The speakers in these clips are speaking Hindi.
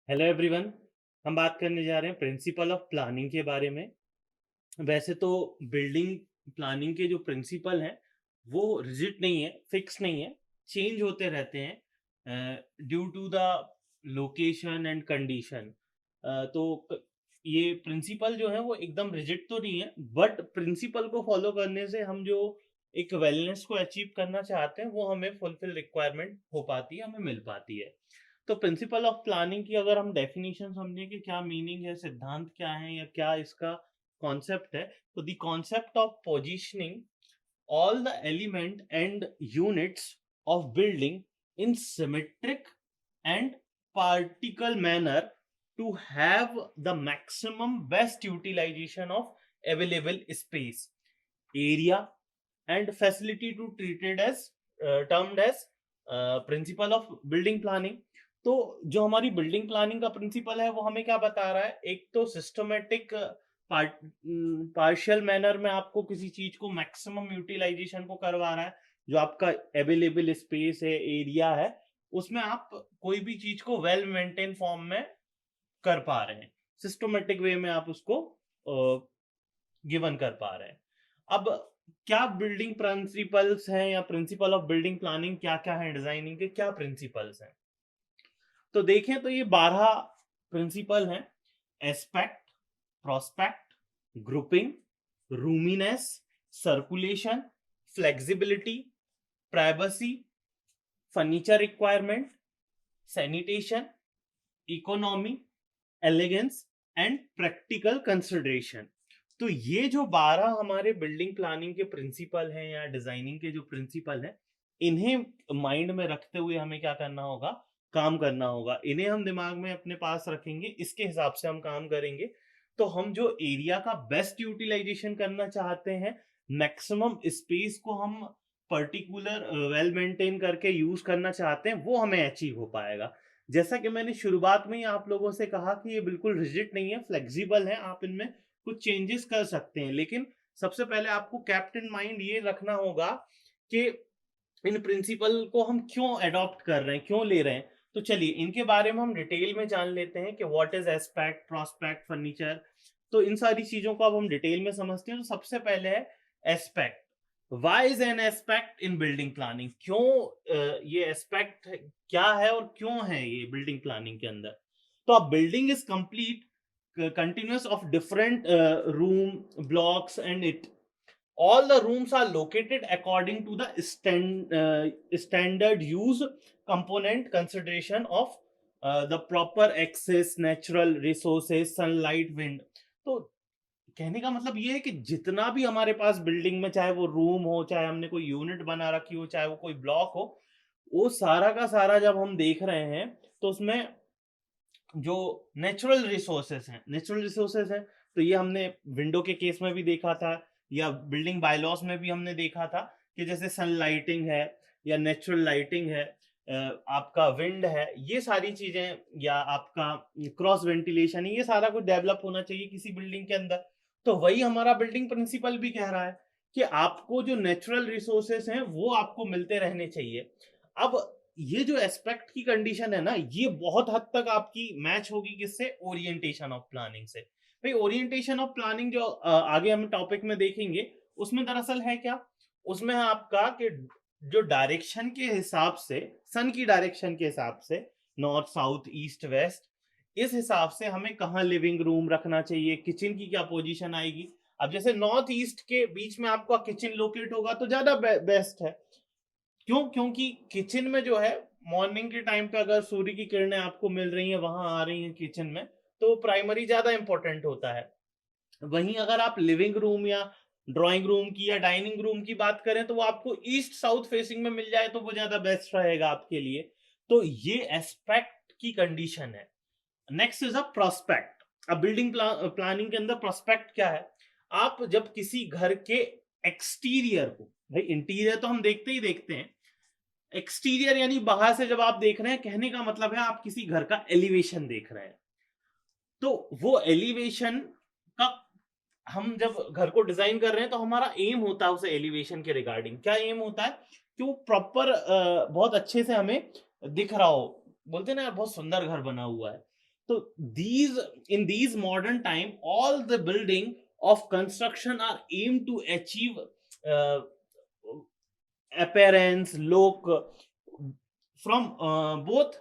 Hello everyone. हम बात करने जा रहे हैं प्रिंसिपल ऑफ प्लानिंग के बारे में। वैसे तो बिल्डिंग प्लानिंग के जो प्रिंसिपल हैं वो रिजिड नहीं है, फिक्स नहीं है, चेंज होते रहते हैं due to the location and condition. तो ये प्रिंसिपल जो है वो एकदम रिजिड तो नहीं है, बट प्रिंसिपल को फॉलो करने से हम जो एक वेलनेस को अचीव करना चाहते हैं वो हमें फुलफिल रिक्वायरमेंट हो पाती है, हमें मिल पाती है। तो प्रिंसिपल ऑफ प्लानिंग की अगर हम डेफिनेशन समझें कि क्या मीनिंग है, सिद्धांत क्या है या क्या इसका कॉन्सेप्ट है, तो the concept of positioning all the element and units of building in symmetric and particle manner to have the maximum best utilization of available space, area and facility to treated as termed as principle of building planning। तो जो हमारी बिल्डिंग प्लानिंग का प्रिंसिपल है वो हमें क्या बता रहा है, एक तो सिस्टमेटिक पार्शियल मैनर में आपको किसी चीज को मैक्सिमम यूटिलाइजेशन को करवा रहा है। जो आपका अवेलेबल स्पेस है, एरिया है, उसमें आप कोई भी चीज को वेल मेंटेन फॉर्म में कर पा रहे हैं, सिस्टमेटिक वे में आप उसको गिवन कर पा रहे हैं। अब क्या बिल्डिंग प्रिंसिपल्स हैं या प्रिंसिपल ऑफ बिल्डिंग प्लानिंग क्या क्या है, डिजाइनिंग के क्या प्रिंसिपल्स हैं, तो देखें तो ये 12 प्रिंसिपल हैं। Aspect, prospect, grouping, roominess, circulation, flexibility, privacy, furniture requirement, sanitation, economy, elegance and practical consideration. तो ये जो 12 हमारे बिल्डिंग प्लानिंग के प्रिंसिपल हैं या डिजाइनिंग के जो प्रिंसिपल हैं, इन्हें माइंड में रखते हुए हमें क्या करना होगा, काम करना होगा। इन्हें हम दिमाग में अपने पास रखेंगे, इसके हिसाब से हम काम करेंगे। तो हम जो एरिया का बेस्ट यूटिलाइजेशन करना चाहते हैं, मैक्सिमम स्पेस को हम पर्टिकुलर वेल मेंटेन करके यूज करना चाहते हैं, वो हमें अचीव हो पाएगा। जैसा कि मैंने शुरुआत में ही आप लोगों से कहा कि ये बिल्कुल रिजिड नहीं है, फ्लेक्सिबल है, आप इनमें कुछ चेंजेस कर सकते हैं। लेकिन सबसे पहले आपको केप्ट इन माइंड ये रखना होगा कि इन प्रिंसिपल को हम क्यों अडॉप्ट कर रहे हैं, क्यों ले रहे हैं। तो चलिए इनके बारे में हम डिटेल में जान लेते हैं कि what is aspect, prospect, furniture. तो इन सारी चीजों को अब हम डिटेल में समझते हैं। तो सबसे पहले है aspect. Why is an aspect in building planning, क्यों ये एस्पेक्ट क्या है और क्यों है ये बिल्डिंग प्लानिंग के अंदर। तो अब building is complete continuous of different room blocks, and it all the rooms are located according to the standard use component consideration of the proper access, natural resources, sunlight, wind। तो कहने का मतलब ये है कि जितना भी हमारे पास बिल्डिंग में, चाहे वो रूम हो, चाहे हमने कोई यूनिट बना रखी हो, चाहे वो कोई ब्लॉक हो, वो सारा का सारा जब हम देख रहे हैं तो उसमें जो नेचुरल रिसोर्सेस हैं, तो ये हमने विंडो के केस में भी देखा था या बिल्डिंग बायलॉस में भी हमने देखा था कि जैसे सनलाइटिंग है या नेचुरल लाइटिंग है, आपका विंड है, ये सारी चीजें, या आपका क्रॉस वेंटिलेशन है, ये सारा कुछ डेवलप होना चाहिए किसी बिल्डिंग के अंदर। तो वही हमारा बिल्डिंग प्रिंसिपल भी कह रहा है कि आपको जो नेचुरल रिसोर्सेस हैं वो आपको मिलते रहने चाहिए। अब ये जो एस्पेक्ट की कंडीशन है ना, ये बहुत हद तक आपकी मैच होगी किससे, ओरिएंटेशन ऑफ प्लानिंग से। भाई ओरिएंटेशन ऑफ प्लानिंग जो आगे हम टॉपिक में देखेंगे, उसमें दरअसल है क्या, उसमें है आपका कि जो डायरेक्शन के हिसाब से, सन की डायरेक्शन के हिसाब से, नॉर्थ साउथ ईस्ट वेस्ट, इस हिसाब से हमें कहाँ लिविंग रूम रखना चाहिए, किचन की क्या पोजीशन आएगी। अब जैसे नॉर्थ ईस्ट के बीच में आपका किचन लोकेट होगा तो ज्यादा बेस्ट है। क्यों, क्योंकि किचन में जो है मॉर्निंग के टाइम पे अगर सूर्य की किरणें आपको मिल रही हैं, वहां आ रही हैं किचन में, तो प्राइमरी ज्यादा इंपॉर्टेंट होता है। वहीं अगर आप लिविंग रूम या ड्राइंग रूम की या डाइनिंग रूम की बात करें तो वो आपको ईस्ट साउथ फेसिंग में मिल जाए तो वो ज्यादा बेस्ट रहेगा आपके लिए। तो ये एस्पेक्ट की कंडीशन है। Next is a prospect. अब बिल्डिंग प्लानिंग के अंदर प्रोस्पेक्ट क्या है, आप जब किसी घर के एक्सटीरियर को, भाई इंटीरियर तो हम देखते ही देखते हैं, एक्सटीरियर यानी बाहर से जब आप देख रहे हैं, कहने का मतलब है आप किसी घर का एलिवेशन देख रहे हैं। तो वो एलिवेशन का, हम जब घर को डिजाइन कर रहे हैं तो हमारा एम होता है उसे एलिवेशन के रिगार्डिंग, क्या एम होता है कि वो प्रॉपर बहुत अच्छे से हमें दिख रहा हो। बोलते हैं ना यार बहुत सुंदर घर बना हुआ है। तो in these modern time, all the building of construction are aimed to achieve uh, appearance, look, from both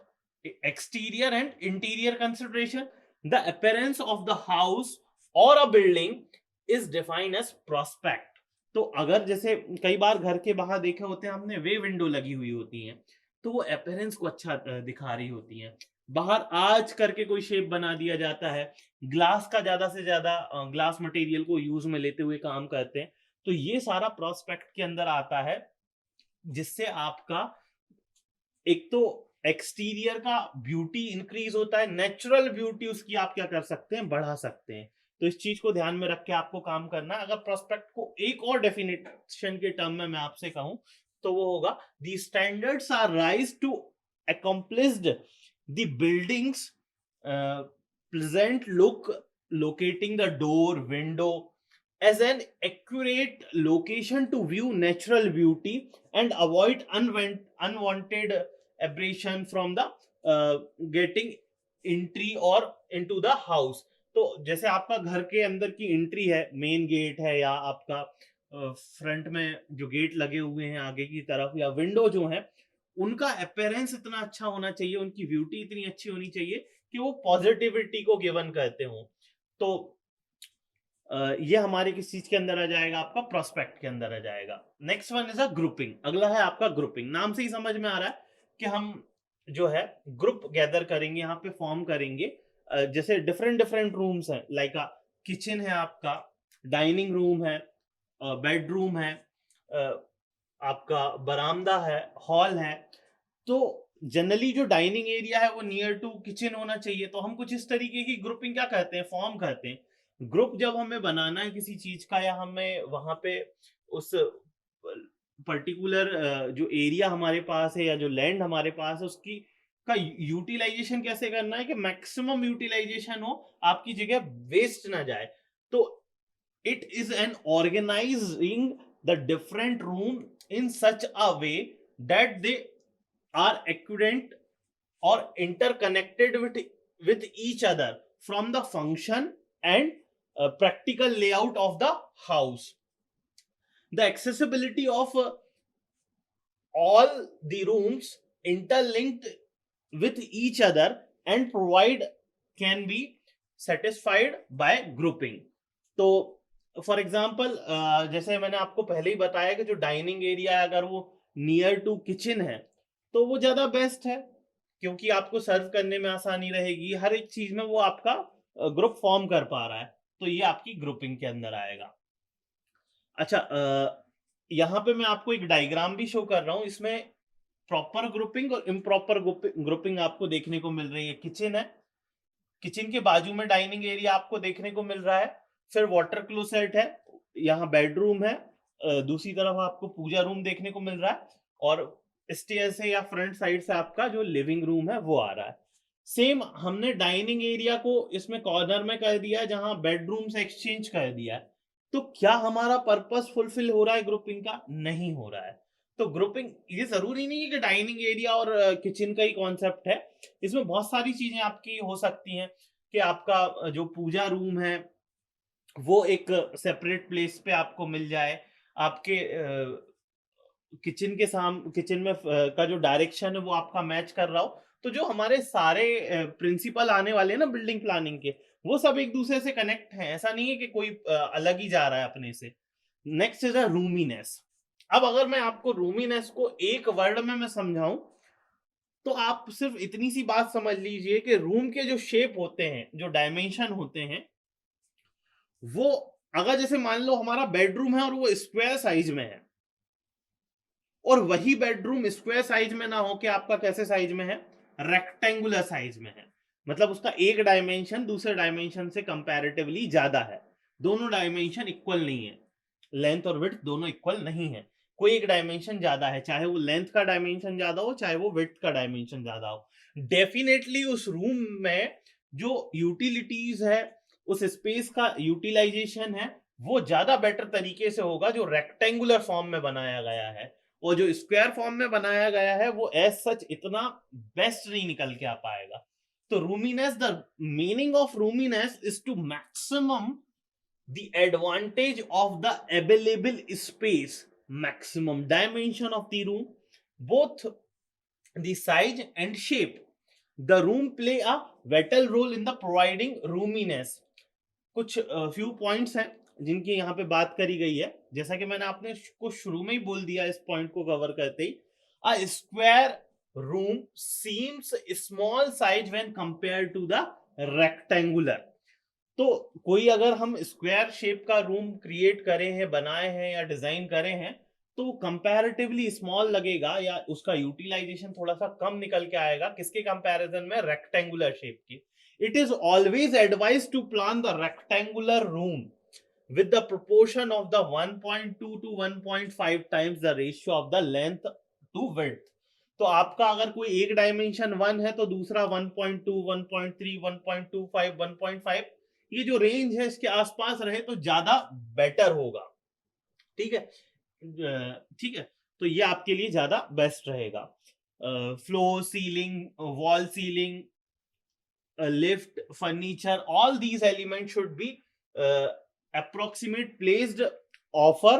exterior and interior consideration. The appearance of the house or a building is defined as prospect. तो अगर जैसे कई बार घर के बाहर देखे होते हैं हमने, वे विंडो लगी हुई होती हैं, तो वो अपीयरेंस को अच्छा दिखा रही होती हैं। बाहर आर्च करके कोई शेप बना दिया जाता है, ग्लास का ज्यादा से ज्यादा ग्लास मटेरियल को यूज में लेते हुए काम करते हैं। तो ये सारा प्रोस्पेक्ट के अंदर आता है, जिससे आपका एक तो एक्सटीरियर का ब्यूटी इंक्रीज होता है, नेचुरल ब्यूटी उसकी आप क्या कर सकते हैं, बढ़ा सकते हैं। तो इस चीज को ध्यान में रख के आपको काम करना है। अगर प्रोस्पेक्ट को एक और डेफिनेशन के टर्म में मैं आपसे कहूं, तो वो होगा the standards are rise to accomplished the buildings pleasant look, locating the door, window as an accurate location to view natural beauty and avoid unwanted aberration from the getting entry or into the house. तो जैसे आपका घर के अंदर की एंट्री है, मेन गेट है, या आपका फ्रंट में जो गेट लगे हुए हैं आगे की तरफ, या विंडो जो है, उनका अपीयरेंस इतना अच्छा होना चाहिए, उनकी ब्यूटी इतनी अच्छी होनी चाहिए कि वो पॉजिटिविटी को गिवन करते हो। तो ये हमारे किस चीज के अंदर आ जाएगा, आपका प्रोस्पेक्ट के अंदर आ जाएगा। Next one is a grouping. अगला है आपका ग्रुपिंग। नाम से ही समझ में आ रहा है कि हम जो है ग्रुप गैदर करेंगे, यहाँ पे फॉर्म करेंगे। जैसे डिफरेंट डिफरेंट रूम्स हैं, लाइक किचन है आपका, डाइनिंग रूम है, बेडरूम है, आपका बरामदा है, हॉल है। तो जनरली जो डाइनिंग एरिया है वो नियर टू किचन होना चाहिए। तो हम कुछ इस तरीके की ग्रुपिंग क्या करते हैं, फॉर्म करते हैं। ग्रुप जब हमें बनाना है किसी चीज का, या हमें वहां पे उस पर्टिकुलर जो एरिया हमारे पास है या जो लैंड हमारे पास है उसकी का यूटिलाइजेशन कैसे करना है कि मैक्सिमम यूटिलाइजेशन हो, आपकी जगह वेस्ट ना जाए। तो it is an organising the different room in such a way that they are equivalent or interconnected with each other from the function and practical layout of the house. The accessibility of all the rooms interlinked with each other and provide can be satisfied by grouping. तो फॉर एग्जाम्पल जैसे मैंने आपको पहले ही बताया कि जो डाइनिंग एरिया है अगर वो नियर टू किचन है तो वो ज्यादा बेस्ट है, क्योंकि आपको सर्व करने में आसानी रहेगी, हर एक चीज में वो आपका ग्रुप फॉर्म कर पा रहा है। तो ये आपकी ग्रुपिंग के अंदर आएगा। अच्छा, यहाँ पे मैं आपको एक डायग्राम भी शो कर रहा हूँ, इसमें प्रॉपर ग्रुपिंग और इम्प्रॉपर ग्रुपिंग आपको देखने को मिल रही है। किचन है, किचन के बाजू में डाइनिंग एरिया आपको देखने को मिल रहा है, फिर वाटर क्लोसेट है, यहाँ बेडरूम है, दूसरी तरफ आपको पूजा रूम देखने को मिल रहा है, और स्टेयर से या फ्रंट साइड से आपका जो लिविंग रूम है वो आ रहा है। सेम हमने डाइनिंग एरिया को इसमें कॉर्नर में कर दिया जहां बेडरूम से एक्सचेंज कर दिया है। तो क्या हमारा पर्पस फुलफिल हो रहा है ग्रुपिंग का? नहीं हो रहा है। तो ग्रुपिंग, ये जरूरी नहीं है कि डाइनिंग एरिया और किचन का ही कॉन्सेप्ट है, इसमें बहुत सारी चीजें आपकी हो सकती हैं कि आपका जो पूजा रूम है वो एक सेपरेट प्लेस पे आपको मिल जाए, आपके किचन के किचन में का जो डायरेक्शन है वो आपका मैच कर रहा हो। तो जो हमारे सारे प्रिंसिपल आने वाले हैं ना बिल्डिंग प्लानिंग के, वो सब एक दूसरे से कनेक्ट हैं, ऐसा नहीं है कि कोई अलग ही जा रहा है अपने से। Next is a roominess. अब अगर मैं आपको रूमीनेस को एक वर्ड में मैं समझाऊं, तो आप सिर्फ इतनी सी बात समझ लीजिए कि रूम के जो शेप होते हैं, जो डायमेंशन होते हैं, वो अगर जैसे मान लो हमारा बेडरूम है और वो स्क्वायर साइज में है, और वही बेडरूम स्क्वायर साइज में ना हो के आपका कैसे साइज में है, रेक्टेंगुलर साइज में है, मतलब उसका एक डायमेंशन दूसरे डायमेंशन से कंपैरेटिवली ज्यादा है, दोनों डायमेंशन इक्वल नहीं है, लेंथ और विड्थ दोनों इक्वल नहीं है, कोई एक डायमेंशन ज्यादा है, चाहे वो लेंथ का डायमेंशन ज्यादा हो चाहे वो विड्थ का डायमेंशन ज्यादा हो, डेफिनेटली उस रूम में जो यूटिलिटीज है, उस स्पेस का यूटिलाइजेशन है, वो ज्यादा बेटर तरीके से होगा जो रेक्टेंगुलर फॉर्म में बनाया गया है। और जो स्क्वायर फॉर्म में बनाया गया है वो एज सच इतना बेस्ट नहीं निकल के आ पाएगा। तो roominess, the meaning of roominess is to maximum the advantage of the available space, maximum dimension of the room, both the size and shape. The room play a vital role in the providing roominess. कुछ few points हैं जिनकी यहाँ पे बात करी गई है, जैसा कि मैंने आपने को शुरू में ही बोल दिया इस पॉइंट को कवर करते ही, a square room seems small size when compared to the rectangular. तो कोई अगर हम स्क्वायर शेप का रूम क्रिएट करे हैं, बनाए हैं या डिजाइन करे हैं, तो कंपैरेटिवली स्मॉल लगेगा या उसका यूटिलाइजेशन थोड़ा सा कम निकल के आएगा किसके कंपैरिजन में, रेक्टेंगुलर शेप की. It is always advise to plan the rectangular room with the proportion of the 1.2 to 1.5 times the ratio of the length to width. तो आपका अगर कोई एक डायमेंशन 1 है तो दूसरा 1.2, 1.3, 1.25, 1.5, ये जो रेंज है इसके आसपास रहे तो ज्यादा बेटर होगा. ठीक है, ठीक है, तो ये आपके लिए ज्यादा बेस्ट रहेगा. Floor, ceiling, wall ceiling, lift, furniture, all these element should be approximate placed offer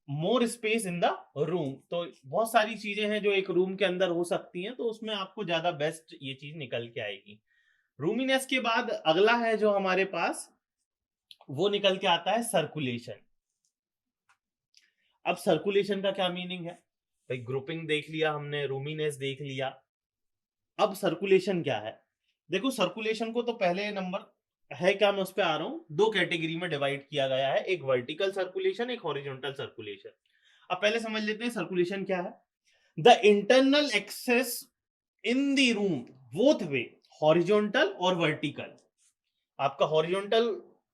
more space in the room. तो बहुत सारी चीजें हैं जो एक रूम के अंदर हो सकती हैं, तो उसमें आपको ज्यादा बेस्ट ये चीज निकल के आएगी. रूमीनेस के बाद अगला है जो हमारे पास, वो निकल के आता है सर्कुलेशन. अब सर्कुलेशन का क्या मीनिंग है भाई? ग्रुपिंग देख लिया हमने, रूमीनेस देख लिया, अब सर्कुलेशन क्या है? देखो सर्कुलेशन को तो पहले नंबर है क्या, मैं उस पर आ रहा हूं, दो कैटेगरी में डिवाइड किया गया है, एक वर्टिकल सर्कुलेशन, एक हॉरिजॉन्टल सर्कुलेशन. अब पहले समझ लेते हैं सर्कुलेशन क्या है. The internal access in the room both way, horizontal और वर्टिकल. आपका हॉरिजॉन्टल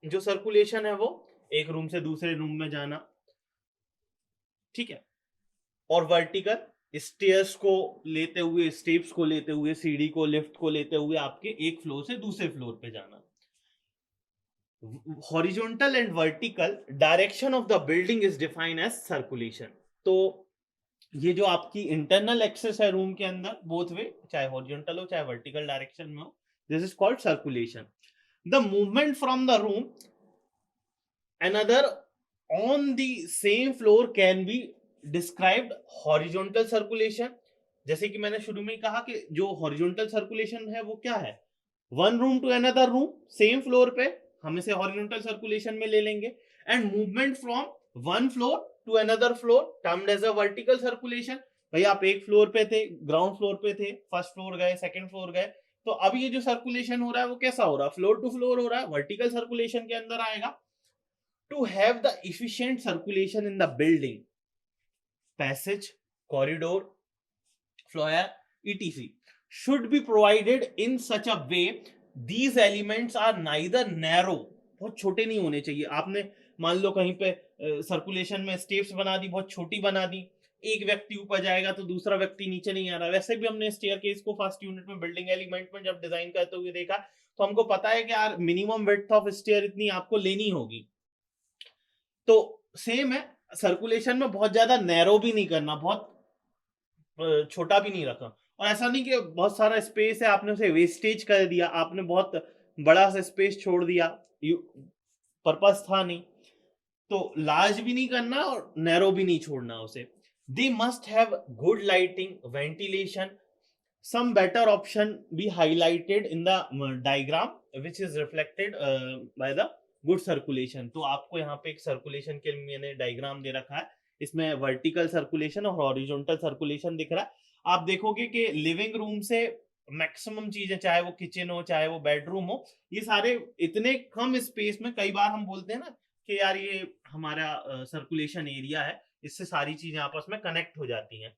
जो सर्कुलेशन है वो एक रूम से दूसरे रूम में जाना, ठीक है, और वर्टिकल स्टेयर्स को लेते हुए, स्टेप्स को लेते हुए, सीढ़ी को, लिफ्ट को लेते हुए आपके एक फ्लोर से दूसरे फ्लोर पे जाना. horizontal and vertical direction of the building is defined as circulation. तो ये जो आपकी इंटरनल एक्सेस है रूम के अंदर, बोथ वे, चाहे हॉरिजॉन्टल हो चाहे वर्टिकल डायरेक्शन में हो, this is called circulation. The movement from the room another on the same floor can be described horizontal circulation. जैसे कि मैंने शुरू में ही कहा कि जो हॉरिजॉन्टल सर्कुलेशन है वो क्या है, one room to another room same floor पे, हम इसे हॉरिजॉन्टल सर्कुलेशन में ले लेंगे. And movement from one floor to another floor termed as a vertical circulation. भाई आप एक फ्लोर पे थे, ग्राउंड फ्लोर पे थे, फर्स्ट फ्लोर गए, सेकंड फ्लोर गए, तो अब ये जो सर्कुलेशन हो रहा है वो कैसा हो रहा है, फ्लोर टू फ्लोर हो रहा है, वर्टिकल सर्कुलेशन के अंदर आएगा. To have the efficient circulation in the building, passage, corridor, floor, etc should be provided in such a way these elements are neither narrow, बहुत छोटे नहीं होने चाहिए. आपने मान लो कहीं पे सर्कुलेशन में स्टेप्स बना दी, बहुत छोटी बना दी, एक व्यक्ति ऊपर जाएगा तो दूसरा व्यक्ति नीचे नहीं आ रहा. वैसे भी हमने स्टेयरकेस को फर्स्ट यूनिट में बिल्डिंग एलिमेंट में जब डिजाइन करते हुए देखा, तो हमको पता है कि यार मिनिमम विड्थ ऑफ स्टेयर इतनी आपको लेनी होगी. तो सेम है सर्कुलेशन में, बहुत ज्यादा नैरो भी नहीं करना, बहुत छोटा भी नहीं रखा. और ऐसा नहीं कि बहुत सारा स्पेस है आपने उसे वेस्टेज कर दिया, आपने बहुत बड़ा सा स्पेस छोड़ दिया, पर्पस था नहीं. तो लार्ज भी नहीं करना और नैरो भी नहीं छोड़ना उसे. They must have good lighting, ventilation, some better option be highlighted in the diagram which is reflected by the good circulation. तो आपको यहाँ पे एक सर्कुलेशन के लिए मैंने डायग्राम दे रखा है, इसमें वर्टिकल सर्कुलेशन और हॉरिजॉन्टल सर्कुलेशन दिख रहा है. आप देखोगे कि लिविंग रूम से मैक्सिमम चीजें, चाहे वो किचन हो चाहे वो बेडरूम हो, ये सारे इतने कम स्पेस में, कई बार हम बोलते हैं ना कि यार ये हमारा सर्कुलेशन एरिया है, इससे सारी चीजें आपस में कनेक्ट हो जाती हैं.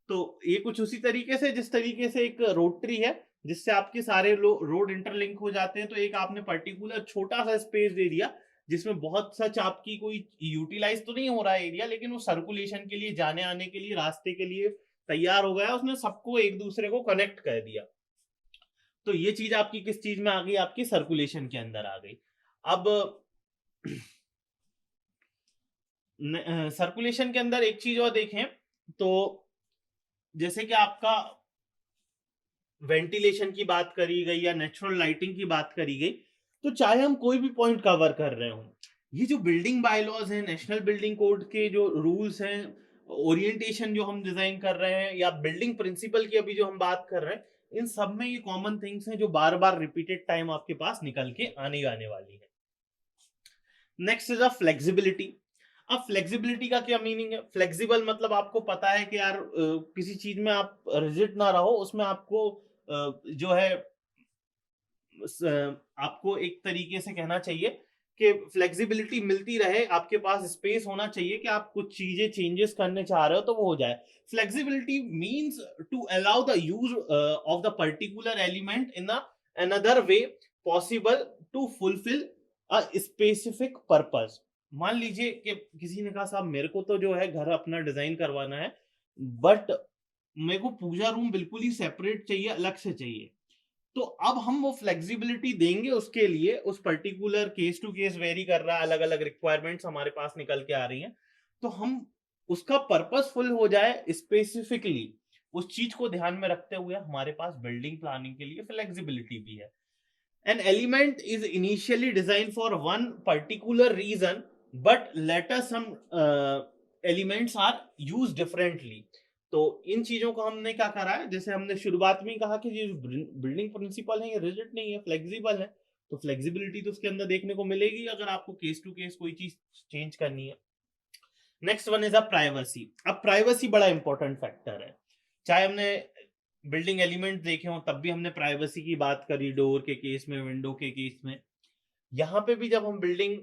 तो ये कुछ उसी तरीके से, जिस तरीके से एक रोड ट्री है जिससे आपके सारे रोड इंटरलिंक हो जाते हैं, तो एक आपने पर्टिकुलर छोटा सा स्पेस दे दिया जिसमें बहुत सच आपकी कोई यूटिलाइज तो नहीं हो रहा है एरिया, लेकिन वो सर्कुलेशन के लिए, जाने आने के लिए, रास्ते के लिए तैयार हो गया, उसने सबको एक दूसरे को कनेक्ट कर दिया. तो ये चीज आपकी किस चीज में आ गई, आपकी सर्कुलेशन के अंदर आ गई. अब सर्कुलेशन के अंदर एक चीज और देखें तो, जैसे कि आपका वेंटिलेशन की बात करी गई या नेचुरल लाइटिंग की बात करी गई, तो चाहे हम कोई भी पॉइंट कवर कर रहे हो, ये जो बिल्डिंग बायलॉज हैं, नेशनल बिल्डिंग कोड के जो रूल्स हैं, ओरिएंटेशन जो हम डिजाइन कर रहे हैं, या बिल्डिंग प्रिंसिपल की अभी जो हम बात कर रहे हैं, इन सब में ये कॉमन थिंग्स हैं जो बार बार रिपीटेड टाइम आपके पास निकल के आने वाली है। Next is a flexibility. अब फ्लेक्सिबिलिटी का क्या मीनिंग है? फ्लेक्सिबल मतलब आपको पता है कि यार किसी चीज में आप रिजिड ना रहो, उसमें आपको जो है आपको एक तरीके से कहना चाहिए कि फ्लेक्सिबिलिटी मिलती रहे, आपके पास स्पेस होना चाहिए कि आप कुछ चीजें चेंजेस करने चाह रहे हो तो वो हो जाए। Flexibility means to allow the use of the particular element in another way possible to fulfil a specific purpose. मान लीजिए कि किसी ने कहा साहब मेरे को तो जो है घर अपना डिजाइन करवाना है, बट मेरे को पूजा रूम बिल्कुल ही सेपरेट चाहिए, अलग से चाहिए। तो अब हम वो फ्लेक्सिबिलिटी देंगे उसके लिए, उस particular case to case vary कर रहा है, अलग अलग रिक्वायरमेंट्स हमारे पास निकल के आ रही हैं, तो हम उसका पर्पसफुल हो जाए स्पेसिफिकली, उस चीज को ध्यान में रखते हुए हमारे पास बिल्डिंग प्लानिंग के लिए फ्लेक्सिबिलिटी भी है। An element is initially designed for one particular reason, but later some elements are used differently. तो इन चीजों को हमने क्या करा है, जैसे हमने शुरुआत में ही कहा कि ये बिल्डिंग प्रिंसिपल है, ये रिजिड नहीं है, फ्लेक्सिबल है। तो फ्लेक्सिबिलिटी तो उसके अंदर देखने को मिलेगी अगर आपको केस टू केस कोई चीज चेंज करनी है। Next one is a privacy. अब प्राइवेसी बड़ा इंपॉर्टेंट फैक्टर है। चाहे हमने बिल्डिंग एलिमेंट देखे हो तब भी हमने प्राइवेसी की बात करी, डोर के केस में, विंडो के केस में। यहाँ पे भी जब हम बिल्डिंग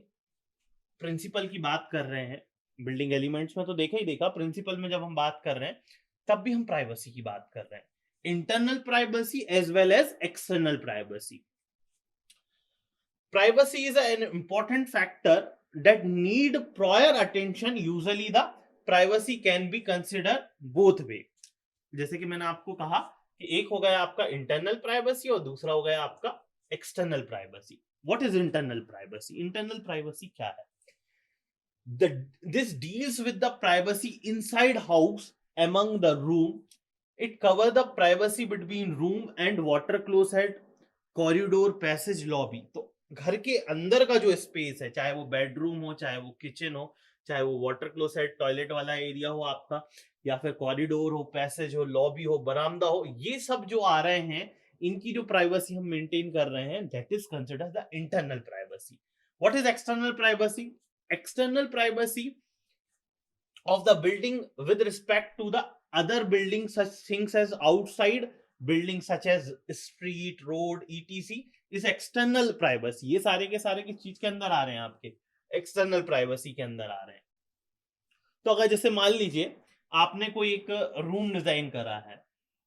प्रिंसिपल की बात कर रहे हैं, बिल्डिंग एलिमेंट्स में तो देखा ही देखा, प्रिंसिपल में जब हम बात कर रहे हैं तब भी हम प्राइवेसी की बात कर रहे हैं। Internal privacy as well as external privacy. Privacy is an important factor that need prior attention. Usually the privacy can be considered both way. जैसे कि मैंने आपको कहा कि एक हो गया आपका इंटरनल प्राइवेसी और दूसरा हो गया आपका external privacy. What is internal privacy? Internal privacy क्या है? This deals with the privacy inside house among the room. It cover the privacy between room and water closet, corridor, passage, lobby. तो घर के अंदर का जो स्पेस है, चाहे वो बेडरूम हो, चाहे वो किचन हो, चाहे वो वाटर क्लोसेट टॉयलेट वाला एरिया हो आपका, या फिर कॉरिडोर हो, पैसेज हो, लॉबी हो, बरामदा हो, ये सब जो आ रहे हैं, इनकी जो प्राइवेसी हम मेंटेन कर रहे हैं, that is considered the internal privacy. What is external privacy? External privacy of the building with respect to the other buildings, such things as outside buildings such as street, road, etc is external privacy। ये सारे के सारे किस चीज के अंदर आ रहे हैं? आपके एक्सटर्नल प्राइवेसी के अंदर आ रहे हैं। तो अगर जैसे मान लीजिए आपने कोई एक रूम डिजाइन करा है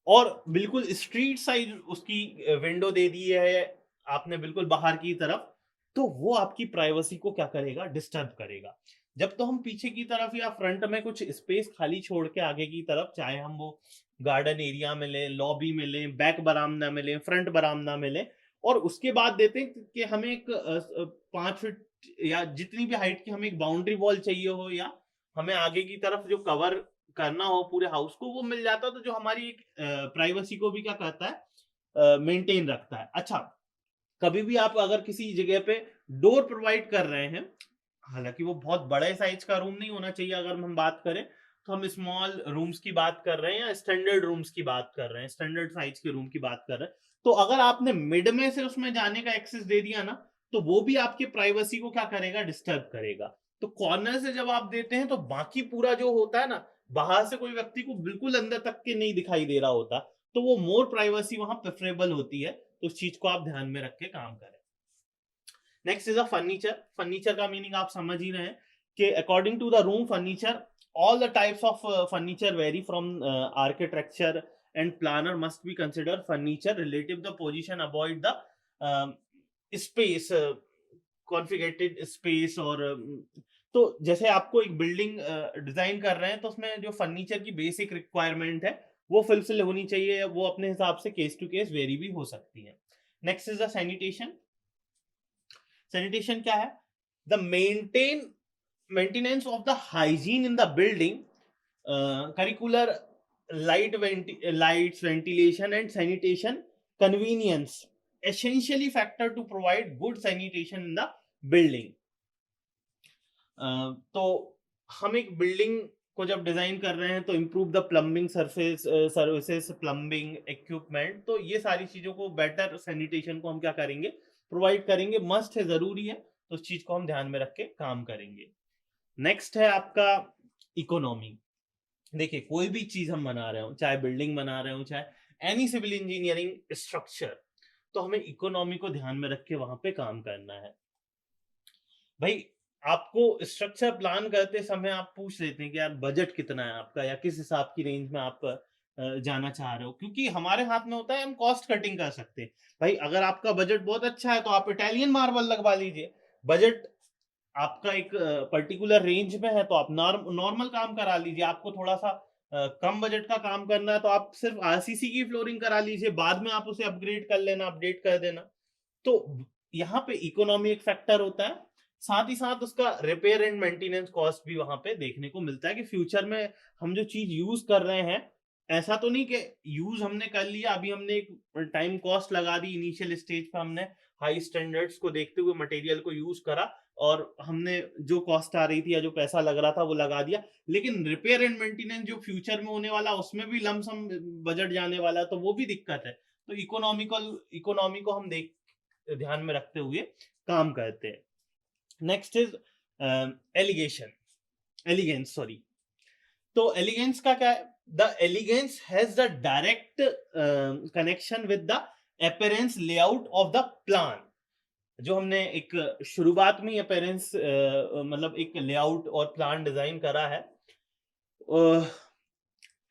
और बिल्कुल स्ट्रीट साइड उसकी विंडो दे दी है आपने, बिल्कुल बाहर की तरफ, तो वो आपकी प्राइवेसी को क्या करेगा? डिस्टर्ब करेगा। जब तो हम पीछे की तरफ या फ्रंट में कुछ स्पेस खाली छोड़ के आगे की तरफ, चाहे हम वो गार्डन एरिया में लें, लॉबी में लें, बैक बरामदा में लें, फ्रंट बरामदा में लें, और उसके बाद देते हैं कि हमें एक 5 फीट या जितनी भी हाइट की हमें एक बाउंड्री वॉल चाहिए हो, या हमें आगे की तरफ जो कवर करना हो पूरे हाउस को, वो मिल जाता है। तो जो हमारी एक प्राइवेसी को भी क्या कहता है? मेंटेन रखता है। अच्छा, कभी भी आप अगर किसी जगह पे डोर प्रोवाइड कर रहे हैं, हालांकि वो बहुत बड़े साइज का रूम नहीं होना चाहिए, अगर हम बात करें तो हम स्मॉल रूम्स की बात कर रहे हैं या स्टैंडर्ड रूम्स की बात कर रहे हैं, स्टैंडर्ड साइज के रूम की बात कर रहे हैं, तो अगर आपने मिड में से उसमें जाने का एक्सेस दे दिया ना, तो वो भी आपकी प्राइवेसी को क्या करेगा? डिस्टर्ब करेगा। तो कॉर्नर से जब आप देते हैं तो बाकी पूरा जो होता है ना, बाहर से कोई व्यक्ति को बिल्कुल अंदर तक के नहीं दिखाई दे रहा होता, तो वो मोर प्राइवेसी वहां प्रेफरेबल होती है। तो उस चीज को आप ध्यान में रख के काम करें। Next is a furniture. Furniture का मीनिंग आप समझ ही रहे हैं कि according to the room furniture, all the types of furniture vary from architecture and planner must be consider furniture relative the position avoid the space, configurated space. और तो जैसे आपको एक बिल्डिंग डिजाइन कर रहे हैं तो उसमें जो फर्नीचर की बेसिक रिक्वायरमेंट है वो फुलफिल होनी चाहिए, वो अपने हिसाब से केस टू केस वेरी भी हो सकती है। Next is the sanitation. Sanitation क्या है? The maintenance of the hygiene in the building, curricular lights, ventilation and sanitation convenience, essentially factor to provide good sanitation in the building. तो हम एक बिल्डिंग को जब डिजाइन कर रहे हैं तो improve the plumbing surface services, plumbing equipment, तो ये सारी चीजों को, बेटर सैनिटेशन को हम क्या करेंगे, प्रोवाइड करेंगे, मस्ट है, जरूरी है, तो उस चीज को हम ध्यान में रख के काम करेंगे। नेक्स्ट है आपका इकोनॉमी। देखिए कोई भी चीज हम बना रहे हो, चाहे बिल्डिंग बना रहे हो, चाहे एनी सिविल इंजीनियरिंग स्ट्रक्चर, तो हमें इकोनॉमी को ध्यान में रख के वहां पे काम करना है। भाई आपको स्ट्रक्चर प्लान करते समय आप पूछ लेते हैं कि यार बजट कितना है आपका, या किस हिसाब की रेंज में आप जाना चाह रहे हो, क्योंकि हमारे हाथ में होता है हम कॉस्ट कटिंग कर सकते हैं। भाई अगर आपका बजट बहुत अच्छा है तो आप इटालियन मार्बल लगवा लीजिए। बजट आपका एक पर्टिकुलर रेंज में है तो आप नॉर्मल काम करा लीजिए। आपको थोड़ा सा कम बजट का काम करना है तो आप सिर्फ आरसीसी की फ्लोरिंग करा लीजिए, बाद में आप उसे अपग्रेड कर लेना, अपडेट कर देना। तो यहाँ पे इकोनॉमी एक फैक्टर होता है, साथ ही साथ उसका रिपेयर एंड मेंटेनेंस कॉस्ट भी वहां पे देखने को मिलता है कि फ्यूचर में हम जो चीज यूज कर रहे हैं, ऐसा तो नहीं कि यूज हमने कर लिया, अभी हमने एक टाइम कॉस्ट लगा दी, इनिशियल स्टेज पे हमने हाई स्टैंडर्ड्स को देखते हुए मटेरियल को यूज करा और हमने जो कॉस्ट आ रही थी या जो पैसा लग रहा था वो लगा दिया, लेकिन रिपेयर एंड मेंटेनेंस जो फ्यूचर में होने वाला उसमें भी लमसम बजट जाने वाला, तो वो भी दिक्कत है। तो इकोनॉमी को हम देख ध्यान में रखते हुए काम करते हैं। Next is elegance, sorry. तो एलिगेंस का क्या है? The elegance has the direct connection with the appearance layout of the plan. जो हमने एक शुरुआत में अपीयरेंस मतलब एक लेआउट और प्लान डिजाइन करा है,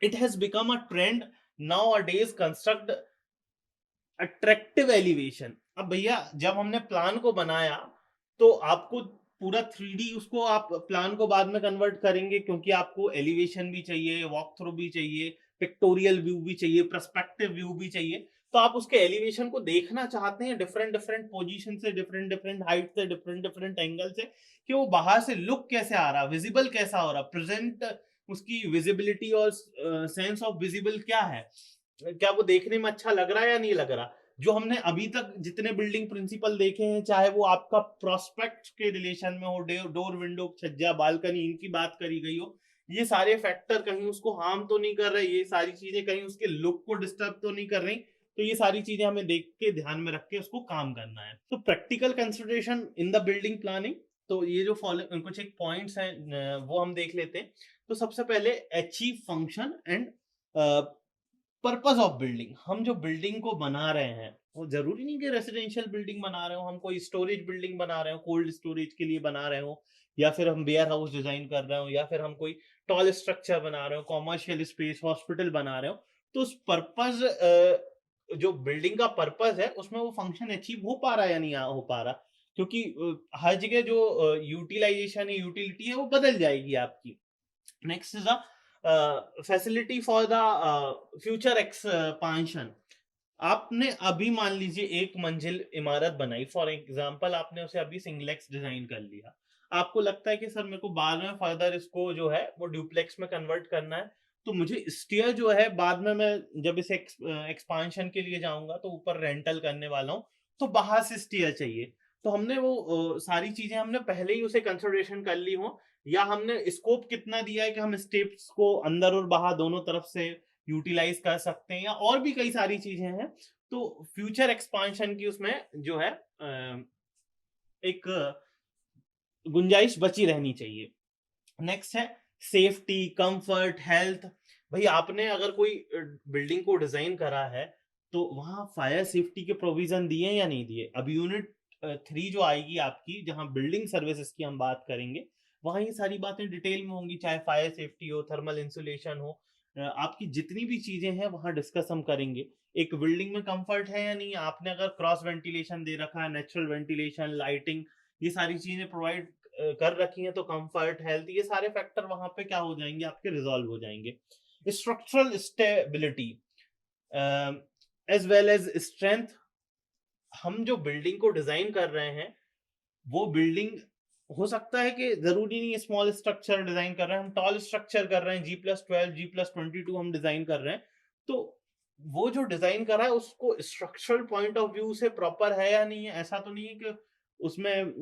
it has become a trend now a days construct attractive elevation. अब भैया जब हमने प्लान को बनाया तो आपको पूरा 3D उसको आप प्लान को बाद में कन्वर्ट करेंगे, क्योंकि आपको एलिवेशन भी चाहिए, वॉक थ्रू भी चाहिए, पिक्टोरियल व्यू भी चाहिए, पर्सपेक्टिव व्यू भी चाहिए। तो आप उसके एलिवेशन को देखना चाहते हैं डिफरेंट डिफरेंट पोजीशन से, डिफरेंट डिफरेंट हाइट से, डिफरेंट डिफरेंट एंगल से, कि वो बाहर से लुक कैसे आ रहा, विजिबल कैसा हो रहा, प्रेजेंट उसकी विजिबिलिटी और सेंस ऑफ विजिबल क्या है, क्या वो देखने में अच्छा लग रहा है या नहीं लग रहा। जो हमने अभी तक जितने बिल्डिंग प्रिंसिपल देखे हैं, चाहे वो आपका प्रोस्पेक्ट के रिलेशन में हो, डोर, विंडो, छज्जा, बालकनी, इनकी बात करी गई हो, ये सारे फैक्टर कहीं उसको हार्म तो नहीं कर रहे, ये सारी चीजें कहीं उसके लुक को डिस्टर्ब तो नहीं कर रही। तो ये सारी चीजें हमें देख के ध्यान में रख के उसको काम करना है। तो practical consideration in the building planning, तो ये जो फॉलो कुछ एक पॉइंट्स हैं वो हम देख लेते हैं। तो सबसे पहले achieve function and purpose of building. हम जो बिल्डिंग को बना रहे हैं वो जरूरी नहीं कि रेसिडेंशियल बिल्डिंग बना रहे हो, हम कोई स्टोरेज बिल्डिंग बना रहे हो, कोल्ड स्टोरेज के लिए बना रहे हो, या फिर हम वेयर हाउस डिजाइन कर रहे हो, या फिर हम कोई टॉल स्ट्रक्चर बना रहे हो, कॉमर्शियल स्पेस, हॉस्पिटल बना रहे हो। तो उस पर्पस, जो बिल्डिंग का पर्पस है उसमें वो फंक्शन अचीव हो पा रहा है या नहीं हो पा रहा, क्योंकि हर जगह जो यूटिलाइजेशन है, यूटिलिटी है, वो बदल जाएगी आपकी। Next is facility for the future expansion. आपने अभी मान लीजिए एक मंजिल इमारत बनाई, फॉर एग्जांपल आपने उसे अभी सिंगलेक्स डिजाइन कर लिया, आपको लगता है कि सर मेरे को बाद में फर्दर इसको जो है वो ड्यूप्लेक्स में कन्वर्ट करना है, तो मुझे स्टेयर जो है बाद में मैं जब इसे एक्सपांशन के लिए जाऊंगा तो ऊपर रेंटल करने वाला हूँ, तो बाहर से स्टेयर चाहिए। तो हमने वो सारी चीजें हमने पहले ही उसे कंसिडरेशन कर ली हो, या हमने स्कोप कितना दिया है कि हम स्टेप्स को अंदर और बाहर दोनों तरफ से यूटिलाइज कर सकते हैं, या और भी कई सारी चीजें हैं। तो फ्यूचर एक्सपांशन की उसमें जो है एक गुंजाइश बची रहनी चाहिए। नेक्स्ट है सेफ्टी, कंफर्ट, हेल्थ। भाई आपने अगर कोई बिल्डिंग को डिजाइन करा है तो वहां फायर सेफ्टी के प्रोविजन दिए या नहीं दिए। अब यूनिट 3 जो आएगी आपकी, जहां बिल्डिंग सर्विसेज की हम बात करेंगे, वहां ये सारी बातें डिटेल में होंगी, चाहे फायर सेफ्टी हो, थर्मल इंसुलेशन हो, आपकी जितनी भी चीजें हैं वहां डिस्कस हम करेंगे। एक बिल्डिंग में कंफर्ट है या नहीं, आपने अगर क्रॉस वेंटिलेशन दे रखा है, नेचुरल वेंटिलेशन, लाइटिंग, ये सारी चीजें प्रोवाइड कर रखी हैं, तो कंफर्ट, हेल्थ, ये सारे फैक्टर वहां पे क्या हो जाएंगे, आपके रिजॉल्व हो जाएंगे। Structural stability as well as strength. हम जो बिल्डिंग को डिजाइन कर रहे हैं वो बिल्डिंग हो सकता है कि जरूरी नहीं स्मॉल स्ट्रक्चर डिजाइन कर रहे हैं, हम टॉल स्ट्रक्चर कर रहे हैं, G+12, G+22 हम डिजाइन कर रहे हैं, तो वो जो डिजाइन करा है उसको स्ट्रक्चरल पॉइंट ऑफ व्यू से प्रॉपर है या नहीं है, ऐसा तो नहीं है कि उसमें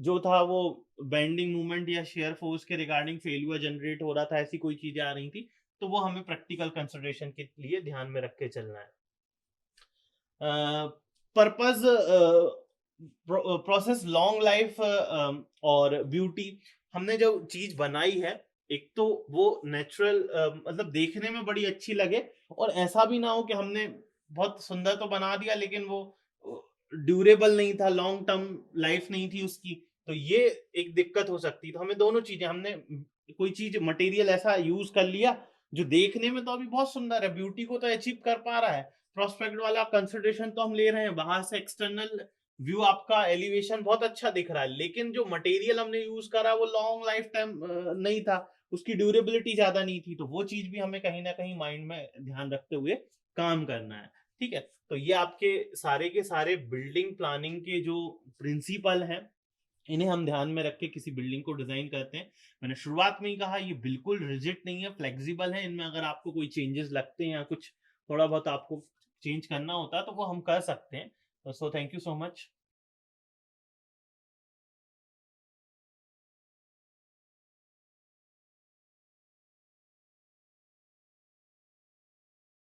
जो था वो बेंडिंग मूवमेंट या शेयर फोर्स के रिगार्डिंग फेल्यूर जनरेट हो रहा था, ऐसी कोई चीजें आ रही थी। तो वो हमें प्रैक्टिकल कंसिडरेशन के लिए ध्यान में रख के चलना है। पर्पस प्रोसेस लॉन्ग लाइफ और ब्यूटी। हमने जो चीज बनाई है, एक तो वो नेचुरल मतलब देखने में बड़ी अच्छी लगे, और ऐसा भी ना हो कि हमने बहुत सुंदर तो बना दिया लेकिन वो ड्यूरेबल नहीं था, लॉन्ग टर्म लाइफ नहीं थी उसकी। तो ये एक दिक्कत हो सकती है। तो हमें दोनों चीजें, हमने कोई चीज मटेरियल ऐसा यूज कर लिया जो देखने में तो अभी बहुत सुंदर है, ब्यूटी को तो अचीव कर पा रहा है, प्रोस्पेक्ट वाला कंसिडरेशन तो हम ले रहे हैं, बाहर से एक्सटर्नल व्यू आपका एलिवेशन बहुत अच्छा दिख रहा है, लेकिन जो मटेरियल हमने यूज करा वो लॉन्ग लाइफ टाइम नहीं था, उसकी ड्यूरेबिलिटी ज्यादा नहीं थी। तो वो चीज भी हमें कहीं ना कहीं माइंड में ध्यान रखते हुए काम करना है। ठीक है, तो ये आपके सारे के सारे बिल्डिंग प्लानिंग के जो प्रिंसिपल हैं, इन्हें हम ध्यान में रख के किसी बिल्डिंग को डिजाइन करते हैं। मैंने शुरुआत में ही कहा, ये बिल्कुल रिजिड नहीं है, फ्लेक्सिबल है। इनमें अगर आपको कोई चेंजेस लगते हैं या कुछ थोड़ा बहुत आपको चेंज करना होता है तो वो हम कर सकते हैं। So thank you so much.